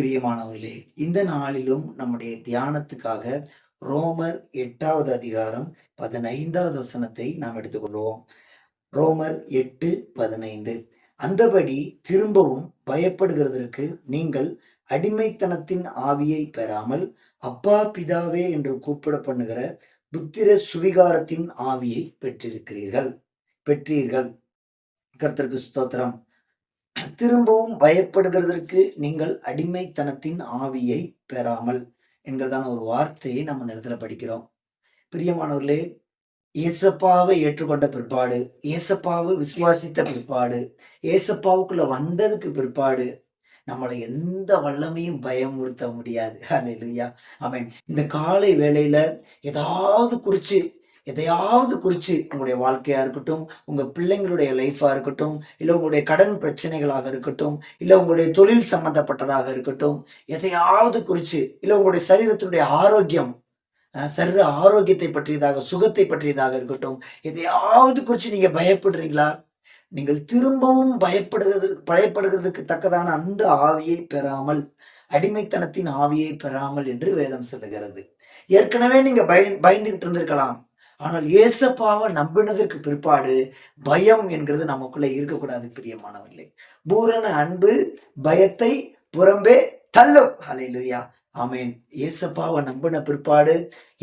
பிரியமானவர்களே, இந்த நாளிலும் நம்முடைய தியானத்துக்காக ரோமர் 8வது அதிகாரம் 15வது வசனத்தை நாம் எடுத்துக்கொள்வோம். ரோமர் 8:15. அந்தபடி திரும்பவும் பயப்படுகிறதற்கு நீங்கள் அடிமைத்தனத்தின் ஆவியை பெறாமல், அப்பா பிதாவே என்று கூப்பிட பண்ணுகிற புத்திர சுவிகாரத்தின் ஆவியை பெற்றீர்கள். கர்த்தருக்கு ஸ்தோத்திரம். திரும்பவும் பயப்படுகிறதற்கு நீங்கள் அடிமைத்தனத்தின் ஆவியை பெறாமல் என்கிறதான ஒரு வார்த்தையை நம்ம இந்த இடத்துல படிக்கிறோம். பிரியமானவர்களே, ஏசப்பாவை ஏற்றுக்கொண்ட பிற்பாடு, ஏசப்பாவை விசுவாசித்த பிற்பாடு, ஏசப்பாவுக்குள்ள வந்ததுக்கு பிற்பாடு நம்மளை எந்த வல்லமையும் பயமுறுத்த முடியாது. அல்லேலூயா, ஆமென். இந்த காலை வேளையில எதையாவது குறிச்சு உங்களுடைய வாழ்க்கையா இருக்கட்டும், உங்க பிள்ளைங்களுடைய லைஃபா இருக்கட்டும், இல்ல உங்களுடைய கடன் பிரச்சனைகளாக இருக்கட்டும், இல்ல உங்களுடைய தொழில் சம்பந்தப்பட்டதாக இருக்கட்டும், எதையாவது குறிச்சு, இல்ல உங்களுடைய சரீரத்தினுடைய ஆரோக்கியம், சரீர ஆரோக்கியத்தை பற்றியதாக, சுகத்தை பற்றியதாக இருக்கட்டும், எதையாவது குறிச்சு நீங்க பயப்படுறீங்களா? நீங்கள் திரும்பவும் பயப்படுகிறதுக்கு தக்கதான அந்த ஆவியை பெறாமல், அடிமைத்தனத்தின் ஆவியை பெறாமல் என்று வேதம் சொல்லுகிறது. ஏற்கனவே நீங்க பயந்துகிட்டு இருந்திருக்கலாம். ஆனால் ஏசப்பாவை நம்பினதற்கு பிற்பாடு பயம் என்கிறது நமக்குள்ள இருக்கக்கூடாது. பிரியமானவர்களே, பூரண அன்பு பயத்தை புறம்பே தள்ளும். ஹல்லேலூயா, ஆமென். ஏசப்பாவை நம்பின பிற்பாடு,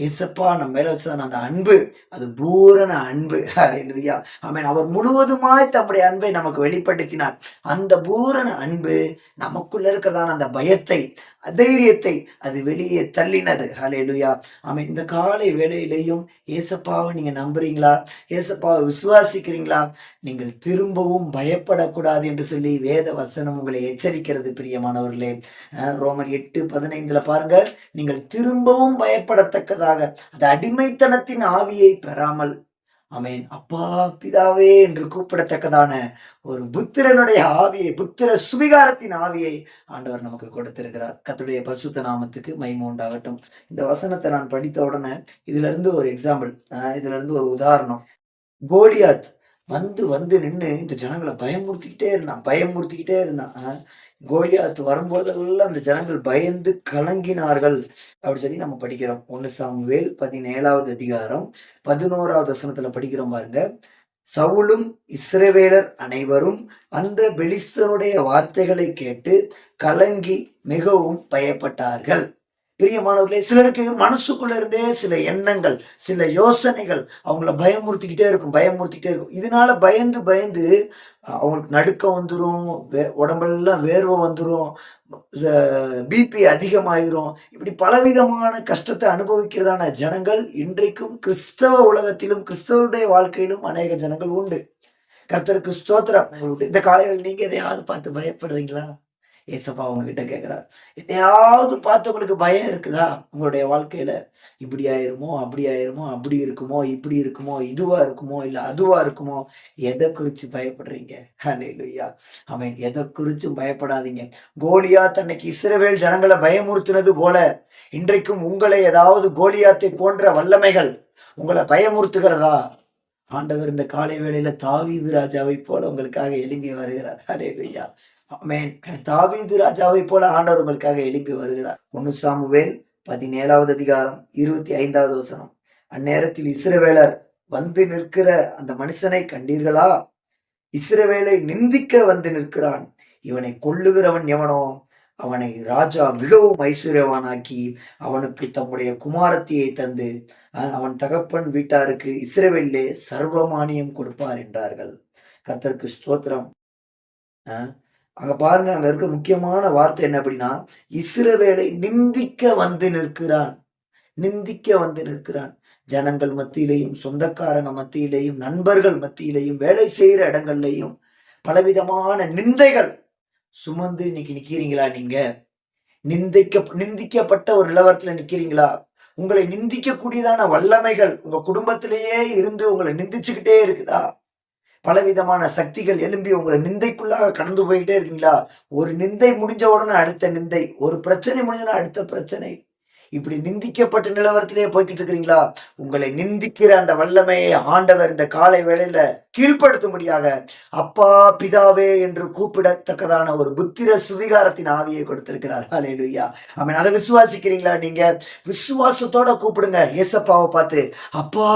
ஏசப்பா நம்ம மேல வச்சதான அந்த அன்பு, அது பூரண அன்பு. ஹல்லேலூயா, ஆமென். அவர் முழுவதுமாய் தம்முடைய அன்பை நமக்கு வெளிப்படுத்தினார். அந்த பூரண அன்பு நமக்குள்ள இருக்கிறதான அந்த பயத்தை, அதைரியத்தை அது வெளியே தள்ளினது. ஹல்லேலூயா, ஆமென். இந்த காலை வேளையிலையும் ஏசப்பாவை நீங்க நம்புறீங்களா? ஏசப்பாவை விசுவாசிக்கிறீங்களா? நீங்கள் திரும்பவும் பயப்படக்கூடாது என்று சொல்லி வேத வசனம் உங்களை எச்சரிக்கிறது. பிரியமானவர்களே, ரோமர் 8:15 பாருங்க, நீங்கள் திரும்பவும் பயப்படத்தக்கதாக அந்த அடிமைத்தனத்தின் ஆவியை பெறாமல், ஆமென், அப்பா பிதாவே என்று கூப்பிடத்தக்கதான ஒரு புத்திரனுடைய ஆவியை, புத்திர சுவிகாரத்தின் ஆவியை ஆண்டவர் நமக்கு கொடுத்திருக்கிறார். கர்த்தருடைய பரிசுத்த நாமத்துக்கு மகிமை உண்டாகட்டும். இந்த வசனத்தை நான் படித்த உடனே இதுல இருந்து ஒரு எக்ஸாம்பிள், இதுல இருந்து ஒரு உதாரணம். கோலியாத் வந்து நின்று இந்த ஜனங்களை பயமுறுத்திக்கிட்டே இருந்தான். கோலியாத் வரும்போதெல்லாம் அந்த ஜனங்கள் பயந்து கலங்கினார்கள் அப்படின்னு சொல்லி நம்ம படிக்கிறோம். 1 சாமுவேல் 17வது அதிகாரம் 11வது வசனத்துல படிக்கிறோம் பாருங்க. சவுலும் இஸ்ரவேலர் அனைவரும் அந்த பெலிஸ்தனுடைய வார்த்தைகளை கேட்டு கலங்கி மிகவும் பயப்பட்டார்கள். பிரியமானவர்களே, சிலருக்கு மனசுக்குள்ள இருந்தே சில எண்ணங்கள், சில யோசனைகள் அவங்கள பயமுறுத்திக்கிட்டே இருக்கும். இதனால பயந்து அவங்களுக்கு நடுக்கம் வந்துடும், உடம்பெல்லாம் வேர்வை வந்துடும், பிபி அதிகமாயிரும். இப்படி பலவிதமான கஷ்டத்தை அனுபவிக்கிறதான ஜனங்கள் இன்றைக்கும் கிறிஸ்தவ உலகத்திலும், கிறிஸ்தவருடைய வாழ்க்கையிலும் அநேக ஜனங்கள் உண்டு. கர்த்தருக்கு ஸ்தோத்திரம். இந்த காலையில் நீங்க எதையாவது பார்த்து பயப்படுறீங்களா? ஏசப்பா உங்ககிட்ட கேட்கிறார். எதையாவது பார்த்து உங்களுக்கு பயம் இருக்குதா? உங்களுடைய வாழ்க்கையில இப்படி ஆயிருமோ, அப்படி இருக்குமோ, இப்படி இருக்குமோ, இதுவா இருக்குமோ, இல்ல அதுவா இருக்குமோ? எதை குறிச்சு பயப்படுறீங்க? ஹல்லேலூயா, ஆமென். எதை குறிச்சும் பயப்படாதீங்க. கோலியாத் அன்னைக்கு இஸ்ரவேல் ஜனங்களை பயமுறுத்தினது போல இன்றைக்கும் உங்களை ஏதாவது கோலியாத்தை போன்ற வல்லமைகள் உங்களை பயமுறுத்துகிறதா? ஆண்டவர் இந்த காலை வேளையில தாவீது ராஜாவை போல உங்களுக்காக எழும்பி வருகிறார். ஹல்லேலூயா, ஆமென். தாவீது ராஜாவை போல ஆண்டவர் உங்களுக்காக எழும்பி வருகிறார். 1 சாமுவேல் 17வது அதிகாரம் 25வது வசனம். அந்நேரத்தில் இஸ்ரவேலர் வந்து நிற்கிற அந்த மனுஷனை கண்டீர்களா? இஸ்ரவேலை நிந்திக்க வந்து நிற்கிறான். இவனை கொல்லுகிறவன் எவனோ அவனை ராஜா மிகவும் ஐஸ்வர்யவானாக்கி அவனுக்கு தம்முடைய குமாரத்தியை தந்து அவன் தகப்பன் வீட்டாருக்கு இஸ்ரவேலிலே சர்வமானியம் கொடுப்பார் என்றார்கள். கர்த்தருக்கு ஸ்தோத்திரம். அங்க பாருங்க, அங்க இருக்க முக்கியமான வார்த்தை என்ன அப்படின்னா, இஸ்ரவேலை நிந்திக்க வந்து நிற்கிறான். ஜனங்கள் மத்தியிலையும், சொந்தக்காரங்க மத்தியிலையும், நண்பர்கள் மத்தியிலையும், வேலை செய்யற இடங்கள்லையும் பலவிதமான நிந்தைகள் சுமந்து இன்னைக்கு நிக்கிறீங்களா? நீங்க நிந்திக்கப்பட்ட ஒரு நிலவரத்துல நிக்கிறீங்களா? உங்களை நிந்திக்க கூடியதான வல்லமைகள் உங்க குடும்பத்திலேயே இருந்து உங்களை நிந்திச்சுக்கிட்டே இருக்குதா? பலவிதமான சக்திகள் எழும்பி உங்களை நிந்தைக்குள்ளாக கடந்து போயிட்டே இருக்கீங்களா? ஒரு நிந்தை முடிஞ்ச உடனே அடுத்த நிந்தை, ஒரு பிரச்சனை முடிஞ்சனா அடுத்த பிரச்சனை. இப்படி நிந்திக்கப்பட்ட நிலவரத்திலே போய்கிட்டு இருக்கிறீங்களா? உங்களை நிந்திக்கிற அந்த வல்லமையை ஆண்டவர் இந்த காலை வேளையில கீழ்ப்படுத்தும்படியாக அப்பா பிதாவே என்று கூப்பிடத்தக்கதான ஒரு புத்திர சுவிகாரத்தின் ஆவியை கொடுத்திருக்கிறார். ஹல்லேலூயா. ஆமென். அதை விசுவாசிக்கிறீங்களா? நீங்க விசுவாசத்தோட கூப்பிடுங்க. ஏசப்பாவை பார்த்து அப்பா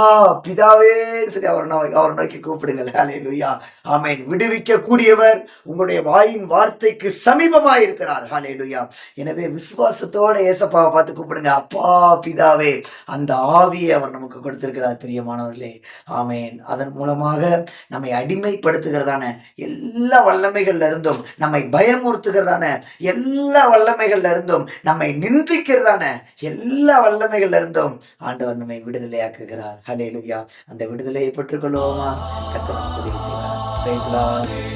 பிதாவேன்னு சொல்லி அவரை நோக்கி கூப்பிடுங்க. ஹல்லேலூயா. ஆமென். விடுவிக்க கூடியவர் உங்களுடைய வாயின் வார்த்தைக்கு சமீபமா இருக்கிறார். ஹல்லேலூயா. எனவே விசுவாசத்தோட ஏசப்பாவை பார்த்து கூப்பிடுங்க. அப்பா பிதாவே. அந்த ஆவியை அவர் நமக்கு கொடுத்திருக்கிறார் பிரியமானவர்களே. ஆமென். அதன் மூலமாக நம்மை அடிமைப்படுத்துகிறதான எல்லா வல்லமைகள்ல இருந்தும், நம்மை பயமுறுத்துகிறதான எல்லா வல்லமைகள்ல இருந்தும், நம்மை நிந்திக்கிறதான எல்லா வல்லமைகள்ல இருந்தும் ஆண்டவர் நம்மை விடுதலையாக்குகிறார். ஹல்லேலூயா. அந்த விடுதலையை பெற்றுக்கொள்வோமா? கர்த்தர் நமக்கு உதவி செய்வார். Praise the Lord.